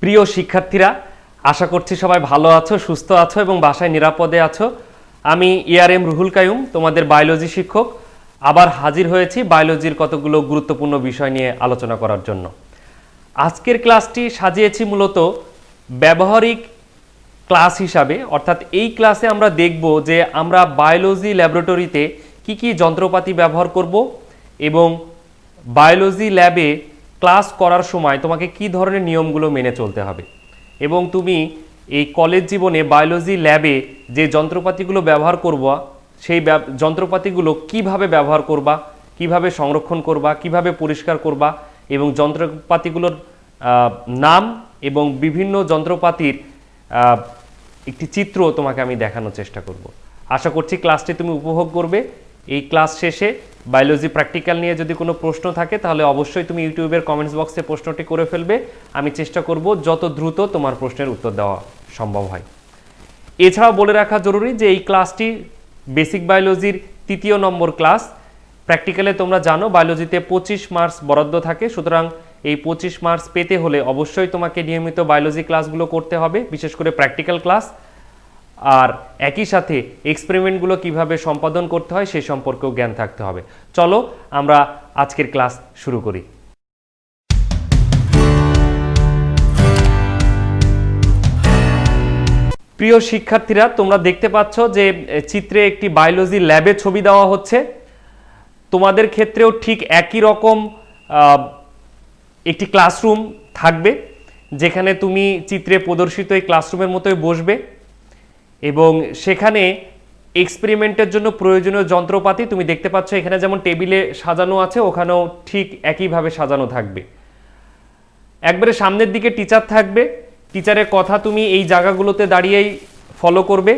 প্রিয় শিক্ষার্থীরা, আশা করছি সবাই ভালো আছো, সুস্থ আছো এবং বাসায় নিরাপদে আছো। আমি এআরএম রুহুল কাইয়ুম, তোমাদের বায়োলজি শিক্ষক, আবার হাজির হয়েছি বায়োলজির কতগুলো গুরুত্বপূর্ণ বিষয় নিয়ে আলোচনা করার জন্য। আজকের ক্লাসটি সাজিয়েছি মূলত ব্যবহারিক ক্লাস হিসাবে, অর্থাৎ এই ক্লাসে আমরা দেখব যে আমরা বায়োলজি ল্যাবরেটরিতে কি কি যন্ত্রপাতি ব্যবহার করব এবং বায়োলজি ল্যাবে ক্লাস করার সময় তোমাকে কি ধরনের নিয়মগুলো মেনে চলতে হবে এবং তুমি এই কলেজ জীবনে বায়োলজি ল্যাবে যে যন্ত্রপাতিগুলো ব্যবহার করব সেই যন্ত্রপাতিগুলো কিভাবে ব্যবহার করবা, কিভাবে সংরক্ষণ করবা, কিভাবে পরিষ্কার করবা এবং যন্ত্রপাতিগুলোর নাম এবং বিভিন্ন যন্ত্রপাতির একটি চিত্র তোমাকে আমি দেখানোর চেষ্টা করব। আশা করছি ক্লাসটি তুমি উপভোগ করবে। এই ক্লাস শেষে বায়োলজি প্র্যাকটিক্যাল নিয়ে যদি কোনো প্রশ্ন থাকে তাহলে অবশ্যই তুমি ইউটিউবের কমেন্টস বক্সে প্রশ্নটি করে ফেলবে। আমি চেষ্টা করব যত দ্রুত তোমার প্রশ্নের উত্তর দেওয়া সম্ভব হয়। এছাড়াও বলে রাখা জরুরি যে এই ক্লাসটি বেসিক বায়োলজির ৩য় নম্বর ক্লাস। প্র্যাকটিক্যালে তোমরা জানো বায়োলজিতে 25 মার্কস বরাদ্দ থাকে, সুতরাং এই 25 মার্কস পেতে হলে অবশ্যই তোমাকে নিয়মিত বায়োলজি ক্লাসগুলো করতে হবে, বিশেষ করে প্র্যাকটিক্যাল ক্লাস। আর একই সাথে এক্সপেরিমেন্টগুলো কিভাবে সম্পাদন করতে হয় সে সম্পর্কেও জ্ঞান থাকতে হবে। চলো আমরা আজকের ক্লাস শুরু করি। প্রিয় শিক্ষার্থীরা, তোমরা দেখতে পাচ্ছ যে চিত্রে একটি বায়োলজি ল্যাবে ছবি দেওয়া হচ্ছে। তোমাদের ক্ষেত্রেও ঠিক একই রকম একটি ক্লাসরুম থাকবে, যেখানে তুমি চিত্রে প্রদর্শিত এই ক্লাসরুমের মতোই বসবে এবং সেখানে এক্সপেরিমেন্টের জন্য প্রয়োজনীয় যন্ত্রপাতি তুমি দেখতে পাচ্ছ এখানে যেমন টেবিলে সাজানো আছে, ওখানেও ঠিক একইভাবে সাজানো থাকবে। একবারে সামনের দিকে টিচার থাকবে, টিচারের কথা তুমি এই জায়গাগুলোতে দাঁড়িয়েই ফলো করবে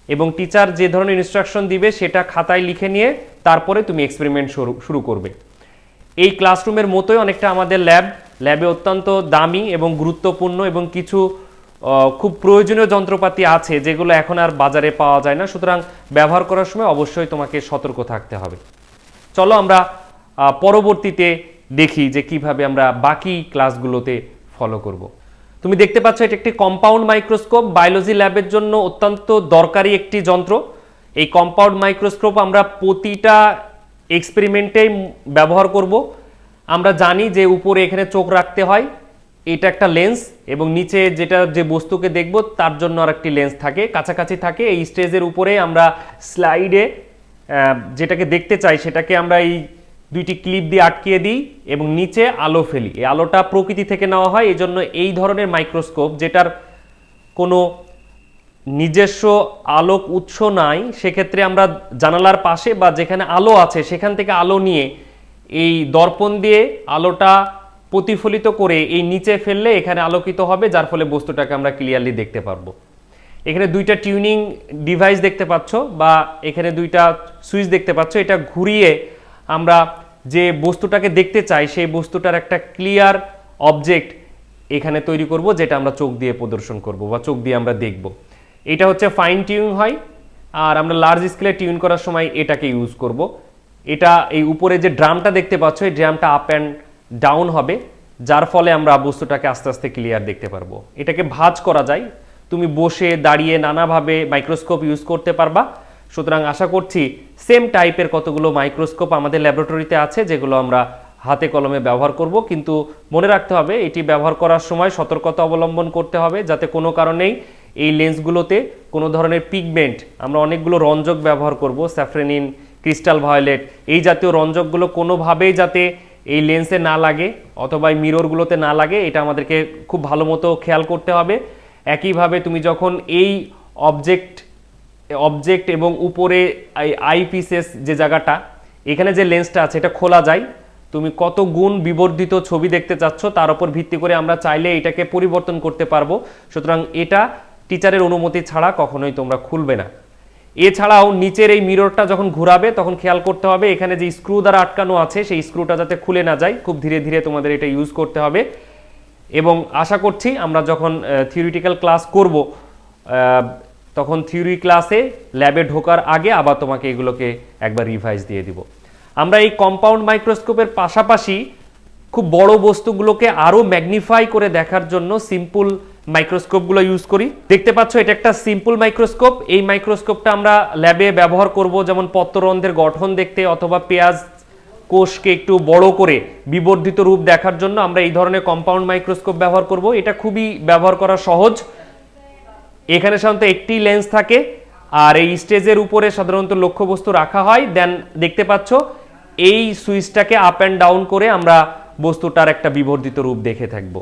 এবং টিচার যে ধরনের ইনস্ট্রাকশন দিবে সেটা খাতায় লিখে নিয়ে তারপরে তুমি এক্সপেরিমেন্ট শুরু করবে। এই ক্লাসরুমের মতোই অনেকটা আমাদের ল্যাবে অত্যন্ত দামি এবং গুরুত্বপূর্ণ এবং কিছু খুব প্রয়োজনীয় যন্ত্রপাতি আছে যেগুলো এখন আর বাজারে পাওয়া যায় না, সুতরাং ব্যবহার করার সময় অবশ্যই তোমাকে সতর্ক থাকতে হবে। চলো আমরা পরবর্তীতে দেখি যে কিভাবে আমরা বাকি ক্লাসগুলোতে ফলো করব। তুমি দেখতে পাচ্ছ এটা একটি কম্পাউন্ড মাইক্রোস্কোপ, বায়োলজি ল্যাবের জন্য অত্যন্ত দরকারি একটি যন্ত্র। এই কম্পাউন্ড মাইক্রোস্কোপ আমরা প্রতিটা এক্সপেরিমেন্টেই ব্যবহার করব। আমরা জানি যে উপরে এখানে চোখ রাখতে হয়, এটা একটা লেন্স, এবং নিচে যে বস্তুকে দেখব তার জন্য আর একটি লেন্স থাকে, কাছাকাছি থাকে। এই স্টেজের উপরে আমরা স্লাইডে যেটাকে দেখতে চাই সেটাকে আমরা এই দুইটি ক্লিপ দিয়ে আটকিয়ে দিই এবং নিচে আলো ফেলি। এই আলোটা প্রকৃতি থেকে নেওয়া হয়, এই জন্য এই ধরনের মাইক্রোস্কোপ যেটার কোনো নিজস্ব আলোক উৎস নাই, সেক্ষেত্রে আমরা জানালার পাশে বা যেখানে আলো আছে সেখান থেকে আলো নিয়ে এই দর্পণ দিয়ে আলোটা প্রতিফলিত করে এই নিচে ফেললে এখানে আলোকিত হবে, যার ফলে বস্তুটাকে আমরা ক্লিয়ারলি দেখতে পারবো। এখানে দুইটা টিউনিং ডিভাইস দেখতে পাচ্ছ বা এখানে দুইটা সুইচ দেখতে পাচ্ছ। এটা ঘুরিয়ে আমরা যে বস্তুটাকে দেখতে চাই সেই বস্তুটার একটা ক্লিয়ার অবজেক্ট এখানে তৈরি করব, যেটা আমরা চোখ দিয়ে প্রদর্শন করব বা চোখ দিয়ে আমরা দেখব। এটা হচ্ছে ফাইন টিউন হয়, আর আমরা লার্জ স্কেলে টিউন করার সময় এটাকে ইউজ করব। এটা এই উপরে যে ড্রামটা দেখতে পাচ্ছ এই ড্রামটা আপ অ্যান্ড ডাউন হবে, যার ফলে আমরা বস্তুটাকে আস্তে আস্তে ক্লিয়ার দেখতে পারবো। এটাকে ভাঁজ করা যায়, তুমি বসে দাঁড়িয়ে নানাভাবে মাইক্রোস্কোপ ইউজ করতে পারবা। সুতরাং আশা করছি সেম টাইপের কতগুলো মাইক্রোস্কোপ আমাদের ল্যাবরেটরিতে আছে যেগুলো আমরা হাতে কলমে ব্যবহার করব, কিন্তু মনে রাখতে হবে এটি ব্যবহার করার সময় সতর্কতা অবলম্বন করতে হবে যাতে কোনো কারণেই এই লেন্সগুলোতে কোনো ধরনের পিগমেন্ট, আমরা অনেকগুলো রঞ্জক ব্যবহার করব, স্যাফ্রেনিন, ক্রিস্টাল ভায়োলেট, এই জাতীয় রঞ্জকগুলো কোনোভাবেই যাতে এই লেন্সে না লাগে অথবা এই মিররগুলোতে না লাগে, এটা আমাদেরকে খুব ভালো মতো খেয়াল করতে হবে। একইভাবে তুমি যখন এই অবজেক্ট এবং উপরে আই পিসেস যে জায়গাটা এখানে যে লেন্সটা আছে এটা খোলা যায়, তুমি কত গুণ বিবর্ধিত ছবি দেখতে চাচ্ছ তার উপর ভিত্তি করে আমরা চাইলে এটাকে পরিবর্তন করতে পারবো। সুতরাং এটা টিচারের অনুমতি ছাড়া কখনোই তোমরা খুলবে না। এছাড়াও নিচের এই মিররটা যখন ঘোরাবে তখন খেয়াল করতে হবে এখানে যে স্ক্রু দ্বারা আটকানো আছে সেই স্ক্রুটা যাতে খুলে না যায়, খুব ধীরে ধীরে তোমাদের এটা ইউজ করতে হবে। এবং আশা করছি আমরা যখন থিওরিটিক্যাল ক্লাস করব তখন থিওরি ক্লাসে ল্যাবে ঢোকার আগে আবার তোমাকে এগুলোকে একবার রিভাইজ দিয়ে দিব। আমরা এই কম্পাউন্ড মাইক্রোস্কোপের পাশাপাশি খুব বড় বস্তুগুলোকে আরো ম্যাগনিফাই করে দেখার জন্য সিম্পল মাইক্রোস্কোপগুলো ইউজ করি। দেখতে পাচ্ছ এটা একটা সিম্পল মাইক্রোস্কোপ। এই মাইক্রোস্কোপটা আমরা ল্যাবে ব্যবহার করব যেমন পত্ররন্ধ্রের গঠন দেখতে, অথবা পেঁয়াজ কোষকে একটু বড় করে বিবর্ধিত রূপ দেখার জন্য আমরা এই ধরনের কম্পাউন্ড মাইক্রোস্কোপ ব্যবহার করব। এটা খুবই ব্যবহার করা সহজ। এখানে সাধারণত একটি লেন্স থাকে, আর এই স্টেজের উপরে সাধারণত লক্ষ্যবস্তু রাখা হয়। দেন দেখতে পাচ্ছ এই সুইচটাকে আপ অ্যান্ড ডাউন করে আমরা বস্তুটার একটা বিবর্ধিত রূপ দেখে থাকবো।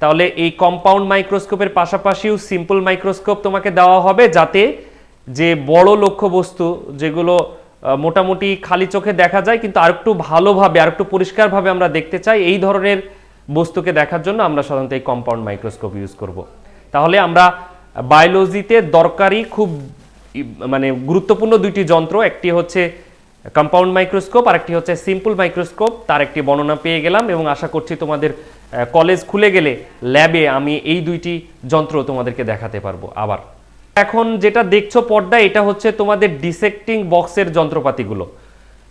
তাহলে এই কম্পাউন্ড মাইক্রোস্কোপের পাশাপাশিও সিম্পল মাইক্রোস্কোপ তোমাকে দেওয়া হবে, যাতে যে বড় লক্ষ্যবস্তু যেগুলো মোটামুটি খালি চোখে দেখা যায় কিন্তু আরেকটু ভালোভাবে আরেকটু পরিষ্কারভাবে আমরা দেখতে চাই, এই ধরনের বস্তুকে দেখার জন্য আমরা সাধারণত এই কম্পাউন্ড মাইক্রোস্কোপ ইউজ করব। তাহলে আমরা বায়োলজিতে দরকারি খুব মানে গুরুত্বপূর্ণ দুইটি যন্ত্র, একটি হচ্ছে কম্পাউন্ড মাইক্রোস্কোপ আর একটি হচ্ছে সিম্পল মাইক্রোস্কোপ, তার একটি বর্ণনা পেয়ে গেলাম এবং আশা করছি তোমাদের কলেজ খুলে গেলে ল্যাবে আমি এই দুইটি যন্ত্র তোমাদেরকে দেখাতে পারবো। আবার এখন যেটা দেখছো পর্দায়, এটা হচ্ছে তোমাদের ডিসেক্টিং বক্সের যন্ত্রপাতিগুলো।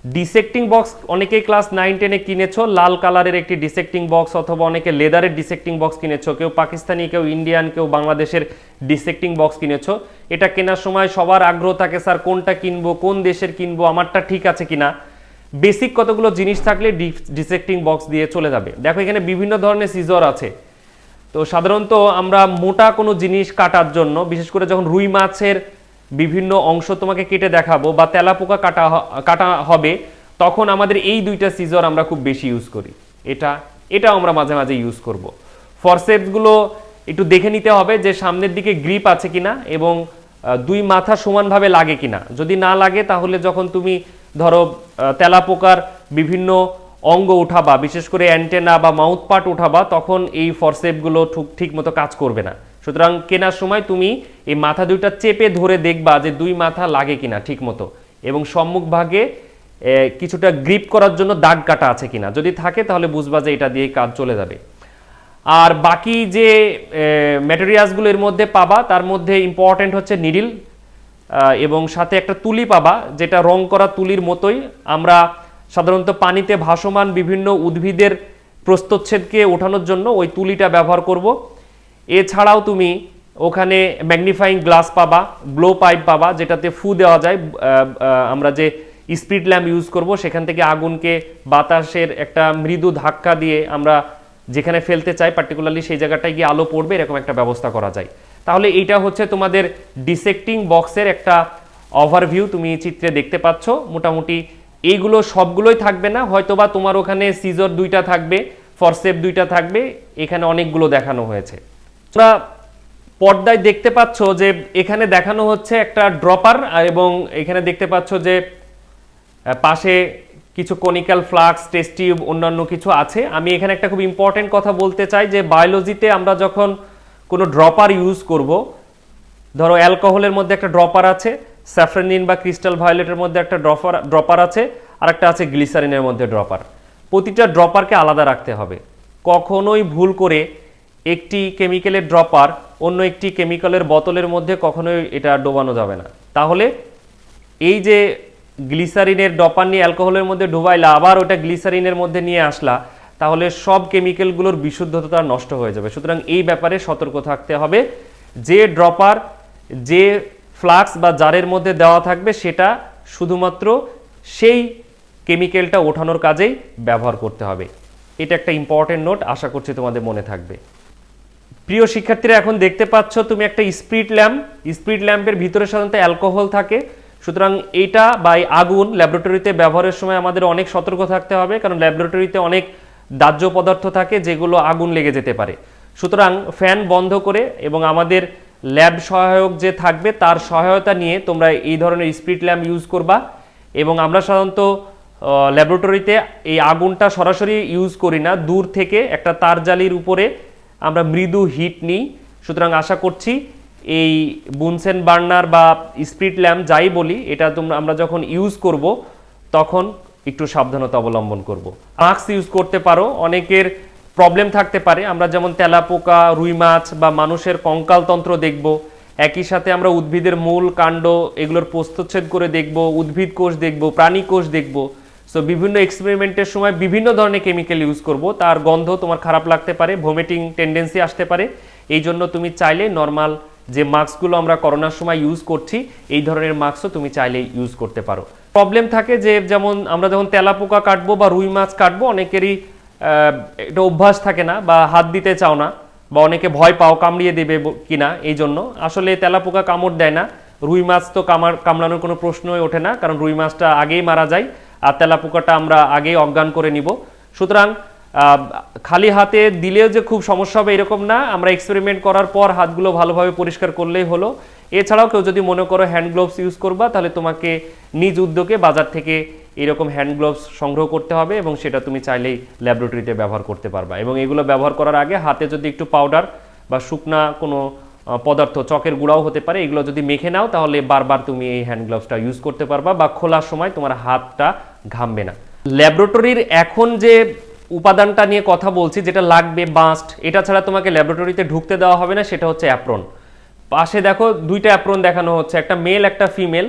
ডিসেক্টিং বক্স অনেকেই ক্লাস 9-10-এ কিনেছো, লাল কালারের একটি ডিসেক্টিং বক্স, অথবা অনেকে লেদারের ডিসেক্টিং বক্স কিনেছো, কেউ পাকিস্তানি, কেউ ইন্ডিয়ান, কেউ বাংলাদেশের ডিসেক্টিং বক্স কিনেছো। এটা কেনার সময় সবার আগ্রহ থাকে, স্যার কোনটা কিনবো, কোন দেশের কিনবো, আমারটা ঠিক আছে কিনা। বেসিক কতগুলো জিনিস থাকলে ডিসেক্টিং বক্স দিয়ে চলে যাবে। দেখো এখানে বিভিন্ন ধরনের সিজর আছে। তো সাধারণত আমরা মোটা কোনো জিনিস কাটার জন্য, বিশেষ করে যখন রুই মাছের বিভিন্ন অংশ তোমাকে কেটে দেখাবো বা তেলাপোকা কাটা হবে, তখন আমাদের এই দুইটা সিজর আমরা খুব বেশি ইউজ করি। এটাও আমরা মাঝে মাঝে ইউজ করব। ফরসেপসগুলো একটু দেখে নিতে হবে যে সামনের দিকে গ্রিপ আছে কিনা এবং দুই মাথা সমানভাবে লাগে কিনা। যদি না লাগে তাহলে যখন তুমি ধরো তেলাপোকার বিভিন্ন অঙ্গ উঠাবা, বিশেষ করে অ্যান্টেনা বা মাউথ পার্ট উঠাবা, তখন এই ফরসেপগুলো ঠিক মতো কাজ করবে না। সুতরাং কেনার সময় তুমি এই মাথা দুইটা চেপে ধরে দেখবা যে দুই মাথা লাগে কিনা ঠিক মতো, এবং সম্মুখ ভাগে কিছুটা গ্রিপ করার জন্য দাগ কাটা আছে কিনা। যদি থাকে তাহলে বুঝবা যে এটা দিয়ে কাজ চলে যাবে। আর বাকি যে ম্যাটেরিয়ালসগুলো এর মধ্যে পাবা, তার মধ্যে ইম্পর্টেন্ট হচ্ছে নিডল এবং সাথে একটা তুলি পাবা, যেটা রং করা তুলির মতোই। আমরা সাধারণত পানিতে ভাসমান বিভিন্ন উদ্ভিদের প্রস্থচ্ছেদকে ওঠানোর জন্য ওই তুলিটা ব্যবহার করব। এছাড়াও তুমি ওখানে ম্যাগনিফাইং গ্লাস পাবা, ব্লো পাইপ পাবা, যেটাতে ফু দেওয়া যায়। আমরা যে স্পিড ল্যাম্প ইউজ করব, সেখান থেকে আগুনকে বাতাসের একটা মৃদু ধাক্কা দিয়ে আমরা যেখানে ফেলতে চাই পার্টিকুলারলি সেই জায়গাটায় গিয়ে আলো পড়বে, এরকম একটা ব্যবস্থা করা যায়। তাহলে এইটা হচ্ছে তোমাদের ডিসেক্টিং বক্সের একটা ওভারভিউ, তুমি চিত্রে দেখতে পাচ্ছ। মোটামুটি এইগুলো সবগুলোই থাকবে না, হয়তোবা তোমার ওখানে সিজর দুইটা থাকবে, ফরসেপ দুইটা থাকবে, এখানে অনেকগুলো দেখানো হয়েছে। তোমরা পর্দায় দেখতে পাচ্ছ যে এখানে দেখানো হচ্ছে একটা ড্রপার, এবং এখানে দেখতে পাচ্ছ যে পাশে কিছু কনিক্যাল ফ্লাক্স, টেস্ট টিউব, অন্যান্য কিছু আছে। আমি এখানে একটা খুব ইম্পর্টেন্ট কথা বলতে চাই যে বায়োলজিতে আমরা যখন কোনো ড্রপার ইউজ করব, ধরো অ্যালকোহলের মধ্যে একটা ড্রপার আছে, স্যাফ্রনিন বা ক্রিস্টাল ভায়োলেটের মধ্যে একটা ড্রপার আছে, আর একটা আছে গ্লিসারিনের মধ্যে ড্রপার। প্রতিটা ড্রপারকে আলাদা রাখতে হবে। কখনোই ভুল করে একটি কেমিক্যালের ড্রপার অন্য একটি কেমিক্যালের বোতলের মধ্যে কখনোই এটা ডোবানো যাবে না। তাহলে এই যে গ্লিসারিনের ড্রপার নিয়ে অ্যালকোহলের মধ্যে ডুবাইলা, আবার ওটা গ্লিসারিনের মধ্যে নিয়ে আসলা, তাহলে সব কেমিক্যালগুলোর বিশুদ্ধতা নষ্ট হয়ে যাবে। সুতরাং এই ব্যাপারে সতর্ক থাকতে হবে। যে ড্রপার, যে ফ্লাক্স বা জারের মধ্যে দেওয়া থাকবে, সেটা শুধুমাত্র সেই কেমিক্যালটা ওঠানোর কাজেই ব্যবহার করতে হবে। এটা একটা ইম্পর্টেন্ট নোট, আশা করছি তোমাদের মনে থাকবে। প্রিয় শিক্ষার্থীরা, এখন দেখতে পাচ্ছ তুমি একটা স্পিড ল্যাম্প। স্পিড ল্যাম্পের ভিতরে সাধারণত অ্যালকোহল থাকে। সুতরাং এইটা বা আগুন ল্যাবরেটরিতে ব্যবহারের সময় আমাদের অনেক সতর্ক থাকতে হবে, কারণ ল্যাবরেটরিতে অনেক দাহ্য পদার্থ থাকে যেগুলো আগুন লেগে যেতে পারে। সুতরাং ফ্যান বন্ধ করে এবং আমাদের ল্যাব সহায়ক যে থাকবে তার সহায়তা নিয়ে তোমরা এই ধরনের স্পিড ল্যাম্প ইউজ করবা। এবং আমরা সাধারণত ল্যাবরেটরিতে এই আগুনটা সরাসরি ইউজ করি না, দূর থেকে একটা তার জালির উপরে আমরা মৃদু হিট নিই। সুতরাং আশা করছি এই বুনসেন বার্নার বা স্পিড ল্যাম্প যাই বলি, এটা আমরা যখন ইউজ করব তখন একটু সাবধানতা অবলম্বন করব। মাস্ক ইউজ করতে পারো, অনেকের প্রবলেম থাকতে পারে। আমরা যেমন তেলাপোকা, রুই মাছ বা মানুষের কঙ্কালতন্ত্র দেখব, একই সাথে আমরা উদ্ভিদের মূল, কাণ্ড এগুলোর প্রস্থচ্ছেদ করে দেখব, উদ্ভিদ কোষ দেখব, প্রাণী কোষ দেখব। সো বিভিন্ন এক্সপেরিমেন্টের সময় বিভিন্ন ধরনের কেমিক্যাল ইউজ করব, তার গন্ধ তোমার খারাপ লাগতে পারে, ভমিটিং টেন্ডেন্সি আসতে পারে। এই জন্য তুমি চাইলে নর্মাল যে মাস্কগুলো আমরা করোনার সময় ইউজ করছি এই ধরনের মাস্কও তুমি চাইলে ইউজ করতে পারো। প্রবলেম থাকে যে যেমন আমরা যখন তেলাপোকা কাটবো বা রুই মাছ কাটবো অনেকেরই এটা অভ্যাস থাকে না বা হাত দিতে চাও না, বা অনেকে ভয় পাও কামড়িয়ে দেবে কিনা। এই জন্য আসলে তেলাপোকা কামড় দেয় না, রুই মাছ তো কামড়ানোর কোনো প্রশ্নই ওঠে না, কারণ রুই মাছটা আগেই মারা যায় আর তেলাপোকাটা আমরা আগেই অজ্ঞান করে নিব। সুতরাং খালি হাতে দিলেও যে খুব সমস্যা হবে এরকম না, আমরা এক্সপেরিমেন্ট করার পর হাতগুলো ভালোভাবে পরিষ্কার করলেই হলো। এছাড়াও কেউ যদি মনে করো হ্যান্ড গ্লোভস ইউজ করবা, তাহলে তোমাকে নিজ উদ্যোগে বাজার থেকে এরকম হ্যান্ড গ্লোভস সংগ্রহ করতে হবে এবং সেটা তুমি চাইলেই ল্যাবরেটরিতে ব্যবহার করতে পারবা। এবং এগুলো ব্যবহার করার আগে হাতে যদি একটু পাউডার বা শুকনা কোনো পদার্থ, চকের গুঁড়াও হতে পারে, এগুলো যদি মেখে নাও তাহলে বারবার তুমি এই হ্যান্ড গ্লোভসটা ইউজ করতে পারবা বা খোলার সময় তোমার হাতটা ঘামবে না। ল্যাবরেটরির এখন যে উপাদানটা নিয়ে কথা বলছি যেটা লাগবে মাস্ট, এটা ছাড়া তোমাকে ল্যাবরেটরিতে ঢুকতে দেওয়া হবে না, সেটা হচ্ছে অ্যাপ্রন। পাশে দেখো দুইটা অ্যাপ্রন দেখানো হচ্ছে, একটা মেল একটা ফিমেল।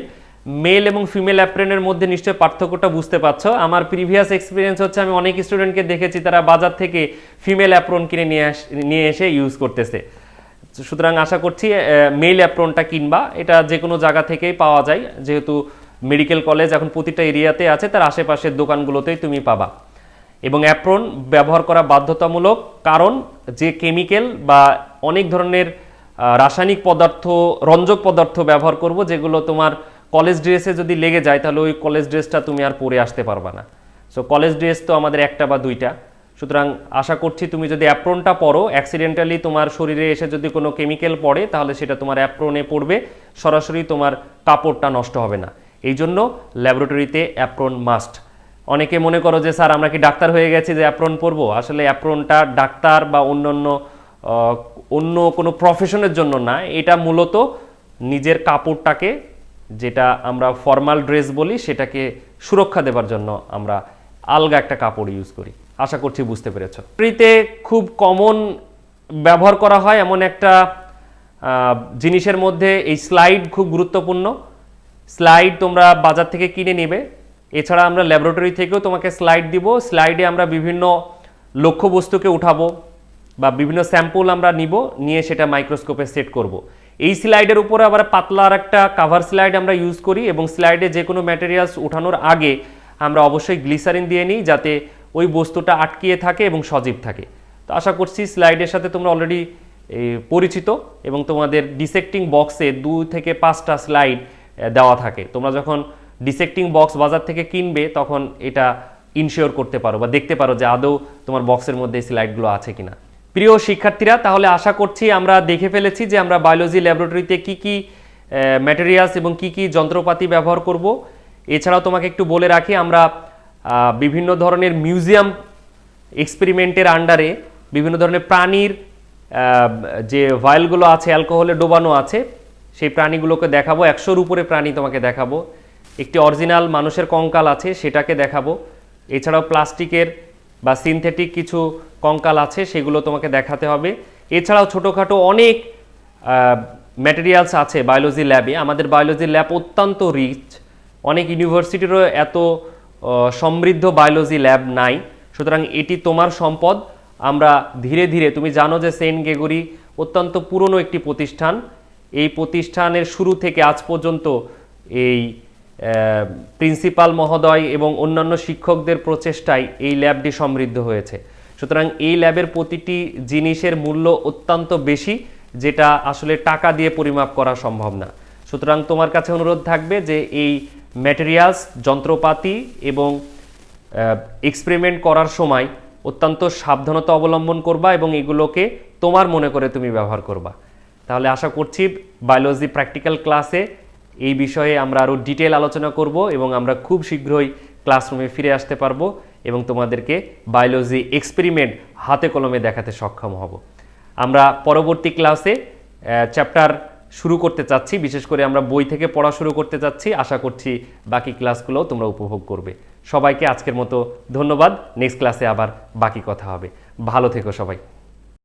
মেল এবং ফিমেল অ্যাপ্রনের মধ্যে নিশ্চয়ই পার্থক্যটা বুঝতে পারছো। আমার প্রিভিয়াস এক্সপিরিয়েন্স হচ্ছে আমি অনেক স্টুডেন্টকে দেখেছি তারা বাজার থেকে ফিমেল অ্যাপ্রন কিনে নিয়ে এসে ইউজ করতেছে। সুতরাং আশা করছি মেল অ্যাপ্রনটা কিনবা, এটা যে কোনো জায়গা থেকেই পাওয়া যায়, যেহেতু মেডিকেল কলেজ এখন প্রতিটা এরিয়াতে আছে, তার আশেপাশের দোকানগুলোতেই তুমি পাবা। এবং অ্যাপ্রন ব্যবহার করা বাধ্যতামূলক, কারণ যে কেমিক্যাল বা অনেক ধরনের রাসায়নিক পদার্থ, রঞ্জক পদার্থ ব্যবহার করব যেগুলো তোমার কলেজ ড্রেসে যদি লেগে যায় তাহলে ওই কলেজ ড্রেসটা তুমি আর পরে আসতে পারবা না। সো কলেজ ড্রেস তো আমাদের একটা বা দুইটা। সুতরাং আশা করছি তুমি যদি অ্যাপ্রনটা পরো, অ্যাক্সিডেন্টালি তোমার শরীরে এসে যদি কোনো কেমিক্যাল পড়ে তাহলে সেটা তোমার অ্যাপ্রনে পড়বে, সরাসরি তোমার কাপড়টা নষ্ট হবে না। এই জন্য ল্যাবরেটরিতে অ্যাপ্রন মাস্ট। অনেকে মনে করো যে স্যার আমরা কি ডাক্তার হয়ে গেছি যে অ্যাপ্রন পরবো? আসলে অ্যাপ্রনটা ডাক্তার বা অন্য কোনো প্রফেশনের জন্য না, এটা মূলত নিজের কাপড়টাকে, যেটা আমরা ফর্মাল ড্রেস বলি, সেটাকে সুরক্ষা দেওয়ার জন্য আমরা আলগা একটা কাপড় ইউজ করি। আশা করছি বুঝতে পেরেছ। ফ্রিতে খুব কমন ব্যবহার করা হয় এমন একটা জিনিসের মধ্যে এই স্লাইড খুব গুরুত্বপূর্ণ। স্লাইড তোমরা বাজার থেকে কিনে নেবে, এছাড়া আমরা ল্যাবরেটরি থেকেও তোমাকে স্লাইড দিব। স্লাইডে আমরা বিভিন্ন লক্ষ্যবস্তুকে উঠাবো বা বিভিন্ন স্যাম্পল আমরা নিব, নিয়ে সেটা মাইক্রোস্কোপে সেট করব। এই স্লাইডের উপরে আবার পাতলা আর একটা কাভার স্লাইড আমরা ইউজ করি, এবং স্লাইডে যে কোনো ম্যাটেরিয়ালস উঠানোর আগে আমরা অবশ্যই গ্লিসারিন দিয়ে নিই যাতে ওই বস্তুটা আটকিয়ে থাকে এবং সজীব থাকে। তো আশা করছি স্লাইডের সাথে তোমরা অলরেডি পরিচিত, এবং তোমাদের ডিসেক্টিং বক্সে 2 থেকে 5টা স্লাইড দেওয়া থাকে। তোমরা যখন ডিসেক্টিং বক্স বাজার থেকে কিনবে তখন এটা ইনশিওর করতে পারো বা দেখতে পারো যে আদৌ তোমার বক্সের মধ্যে স্লাইডগুলো আছে কিনা। প্রিয় শিক্ষার্থীরা, তাহলে আশা করছি আমরা দেখে ফেলেছি যে আমরা বায়োলজি ল্যাবরেটরিতে কি কি ম্যাটেরিয়ালস এবং কি কি যন্ত্রপাতি ব্যবহার করব। এছাড়াও তোমাকে একটু বলে রাখি, আমরা বিভিন্ন ধরনের মিউজিয়াম এক্সপেরিমেন্টের আন্ডারে বিভিন্ন ধরনের প্রাণীর যে ভাইলগুলো আছে অ্যালকোহলে ডোবানো আছে, সেই প্রাণীগুলোকে দেখাবো। 100-র উপরে প্রাণী তোমাকে দেখাবো। একটি অরিজিনাল মানুষের কঙ্কাল আছে, সেটাকে দেখাবো। এছাড়াও প্লাস্টিকের বা সিনথেটিক কিছু কঙ্কাল আছে, সেগুলো তোমাকে দেখাতে হবে। এছাড়াও ছোটোখাটো অনেক ম্যাটেরিয়ালস আছে বায়োলজি ল্যাবে। আমাদের বায়োলজি ল্যাব অত্যন্ত রিচ, অনেক ইউনিভার্সিটিরও এত সমৃদ্ধ বায়োলজি ল্যাব নাই। সুতরাং এটি তোমার সম্পদ। আমরা ধীরে ধীরে, তুমি জানো যে সেন্ট গ্রেগরি অত্যন্ত পুরনো একটি প্রতিষ্ঠান। এই প্রতিষ্ঠানের শুরু থেকে আজ পর্যন্ত এই প্রিন্সিপাল মহোদয় এবং অন্যান্য শিক্ষকদের প্রচেষ্টায় এই ল্যাবটি সমৃদ্ধ হয়েছে। সুতরাং এই ল্যাবের প্রতিটি জিনিসের মূল্য অত্যন্ত বেশি, যেটা আসলে টাকা দিয়ে পরিমাপ করা সম্ভব না। সুতরাং তোমার কাছে অনুরোধ থাকবে যে এই ম্যাটেরিয়ালস, যন্ত্রপাতি এবং এক্সপেরিমেন্ট করার সময় অত্যন্ত সাবধানতা অবলম্বন করবা এবং এগুলোকে তোমার মনে করে তুমি ব্যবহার করবা। তাহলে আশা করছি বায়োলজি প্র্যাকটিক্যাল ক্লাসে এই বিষয়ে আমরা আরও ডিটেল আলোচনা করব এবং আমরা খুব শীঘ্রই ক্লাসরুমে ফিরে আসতে পারবো এবং তোমাদেরকে বায়োলজি এক্সপেরিমেন্ট হাতে কলমে দেখাতে সক্ষম হব। আমরা পরবর্তী ক্লাসে চ্যাপ্টার শুরু করতে চাচ্ছি, বিশেষ করে আমরা বই থেকে পড়া শুরু করতে চাচ্ছি। আশা করছি বাকি ক্লাসগুলোও তোমরা উপভোগ করবে। সবাইকে আজকের মতো ধন্যবাদ। নেক্সট ক্লাসে আবার বাকি কথা হবে। ভালো থেকো সবাই।